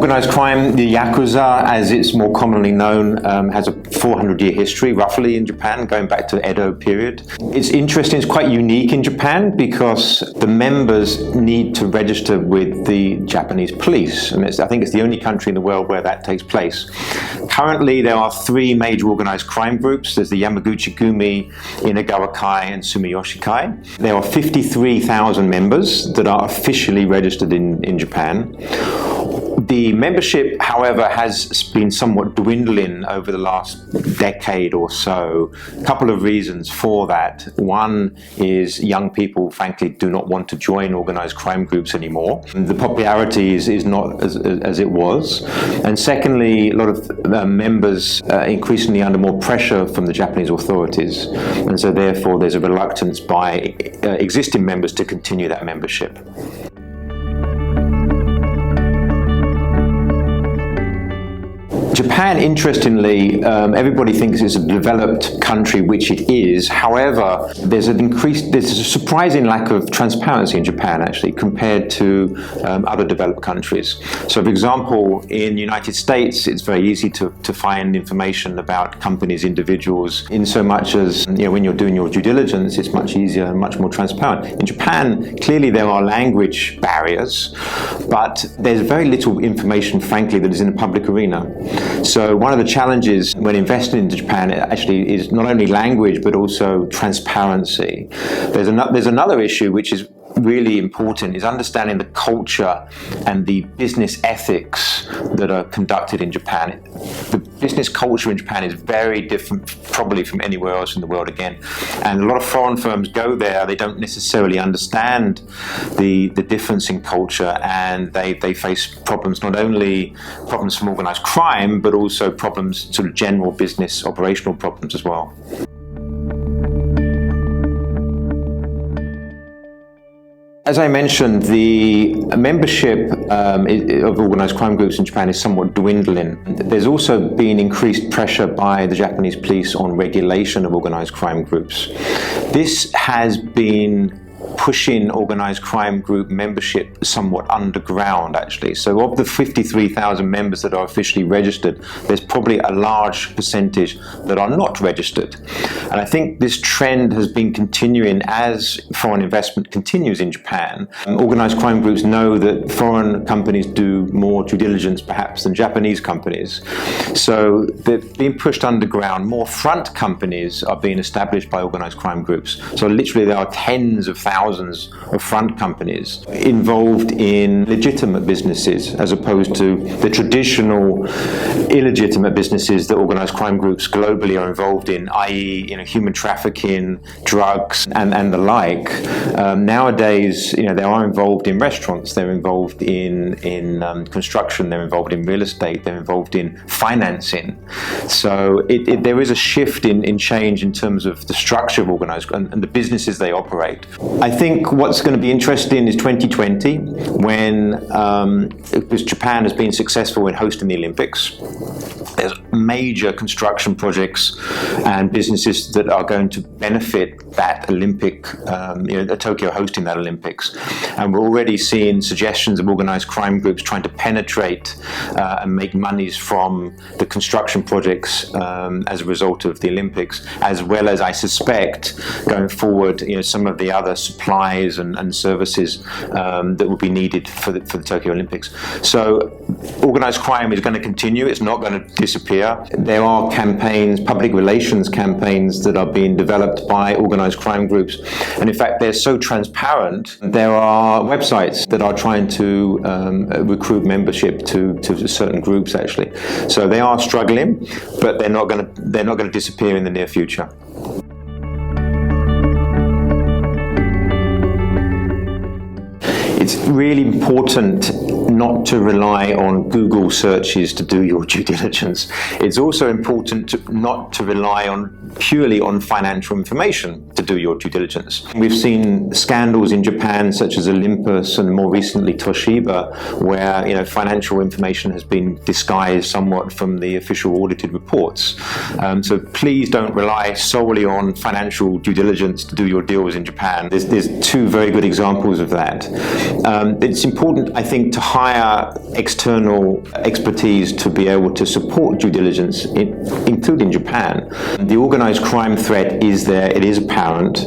Organized crime, the Yakuza, as it's more commonly known, has a 400-year history, roughly, in Japan, going back to the Edo period. It's interesting, it's quite unique in Japan because the members need to register with the Japanese police. And I think it's the only country in the world where that takes place. Currently, there are 3 major organized crime groups. There's the Yamaguchi-gumi, Inagawa-kai, and Sumiyoshi-kai. There are 53,000 members that are officially registered in Japan. The membership, however, has been somewhat dwindling over the last decade or so. A couple of reasons for that. One is young people, frankly, do not want to join organized crime groups anymore. The popularity is not as it was. And secondly, a lot of members are increasingly under more pressure from the Japanese authorities. And so therefore, there's a reluctance by existing members to continue that membership. Japan, interestingly, everybody thinks it's a developed country, which it is. However, there's a surprising lack of transparency in Japan, actually, compared to other developed countries. So, for example, in the United States, it's very easy to find information about companies, individuals, in so much as, when you're doing your due diligence, it's much easier and much more transparent. In Japan, clearly there are language barriers, but there's very little information, frankly, that is in the public arena. So one of the challenges when investing into Japan actually is not only language but also transparency. There's another issue which is really important, is understanding the culture and the business ethics that are conducted in Japan. The business culture in Japan is very different probably from anywhere else in the world again. And a lot of foreign firms go there, they don't necessarily understand the difference in culture, and they face problems, not only problems from organized crime, but also problems, sort of general business operational problems as well. As I mentioned, the membership of organized crime groups in Japan is somewhat dwindling. There's also been increased pressure by the Japanese police on regulation of organized crime groups. This has been pushing organized crime group membership somewhat underground, actually. So of the 53,000 members that are officially registered, there's probably a large percentage that are not registered. And I think this trend has been continuing as foreign investment continues in Japan. Organized crime groups know that foreign companies do more due diligence perhaps than Japanese companies. So they're being pushed underground. More front companies are being established by organized crime groups. So literally there are tens of thousands of front companies involved in legitimate businesses as opposed to the traditional illegitimate businesses that organized crime groups globally are involved in, i.e. human trafficking, drugs, and the like. Nowadays, they are involved in restaurants, they're involved in construction, they're involved in real estate, they're involved in financing. So there is a shift in change in terms of the structure of organized and the businesses they operate. I think what's going to be interesting is 2020, when because Japan has been successful in hosting the Olympics. There's major construction projects and businesses that are going to benefit that Olympic, Tokyo hosting that Olympics. And we're already seeing suggestions of organized crime groups trying to penetrate and make monies from the construction projects as a result of the Olympics, as well as, I suspect, going forward, some of the other supplies and services that will be needed for the Tokyo Olympics. So organized crime is going to continue. It's not going to disappear. There are campaigns, public relations campaigns, that are being developed by organized crime groups. And in fact, they're so transparent, there are websites that are trying to recruit membership to certain groups, actually. So they are struggling, but they're not going to disappear in the near future. It's really important not to rely on Google searches to do your due diligence. It's also important not to rely purely on financial information to do your due diligence. We've seen scandals in Japan such as Olympus and more recently Toshiba, where financial information has been disguised somewhat from the official audited reports. So please don't rely solely on financial due diligence to do your deals in Japan. There's 2 very good examples of that. It's important, I think, to hire external expertise to be able to support due diligence, including Japan. The organized crime threat is there, it is apparent.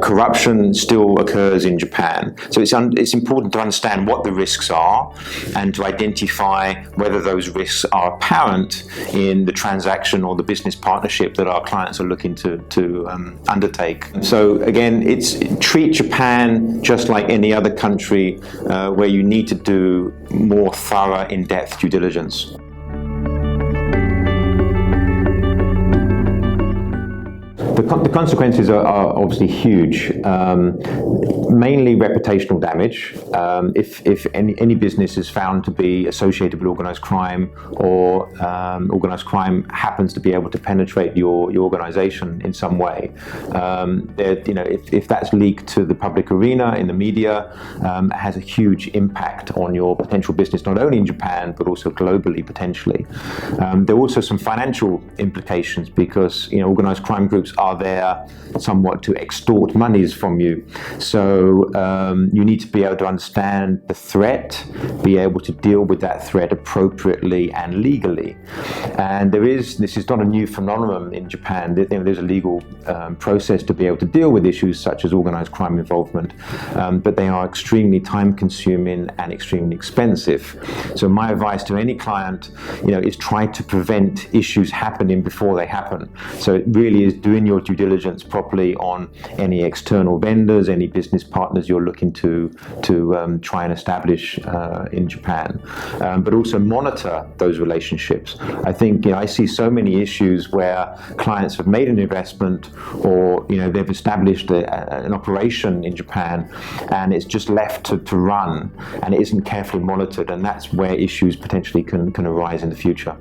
Corruption still occurs in Japan. So it's important to understand what the risks are and to identify whether those risks are apparent in the transaction or the business partnership that our clients are looking to undertake. So again, treat Japan just like any other country where you need to do more thorough, in-depth due diligence. The consequences are obviously huge, mainly reputational damage. If any business is found to be associated with organized crime, or organized crime happens to be able to penetrate your organization in some way, if that's leaked to the public arena in the media, it has a huge impact on your potential business, not only in Japan but also globally potentially. There are also some financial implications because organized crime groups are there somewhat to extort monies from you. So you need to be able to understand the threat, be able to deal with that threat appropriately and legally. And this is not a new phenomenon in Japan. There's a legal process to be able to deal with issues such as organized crime involvement, but they are extremely time-consuming and extremely expensive. So my advice to any client, is try to prevent issues happening before they happen. So it really is doing your due diligence properly on any external vendors, any business partners you're looking to try and establish in Japan, but also monitor those relationships. I think I see so many issues where clients have made an investment, or they've established an operation in Japan, and it's just left to run, and it isn't carefully monitored, and that's where issues potentially can arise in the future.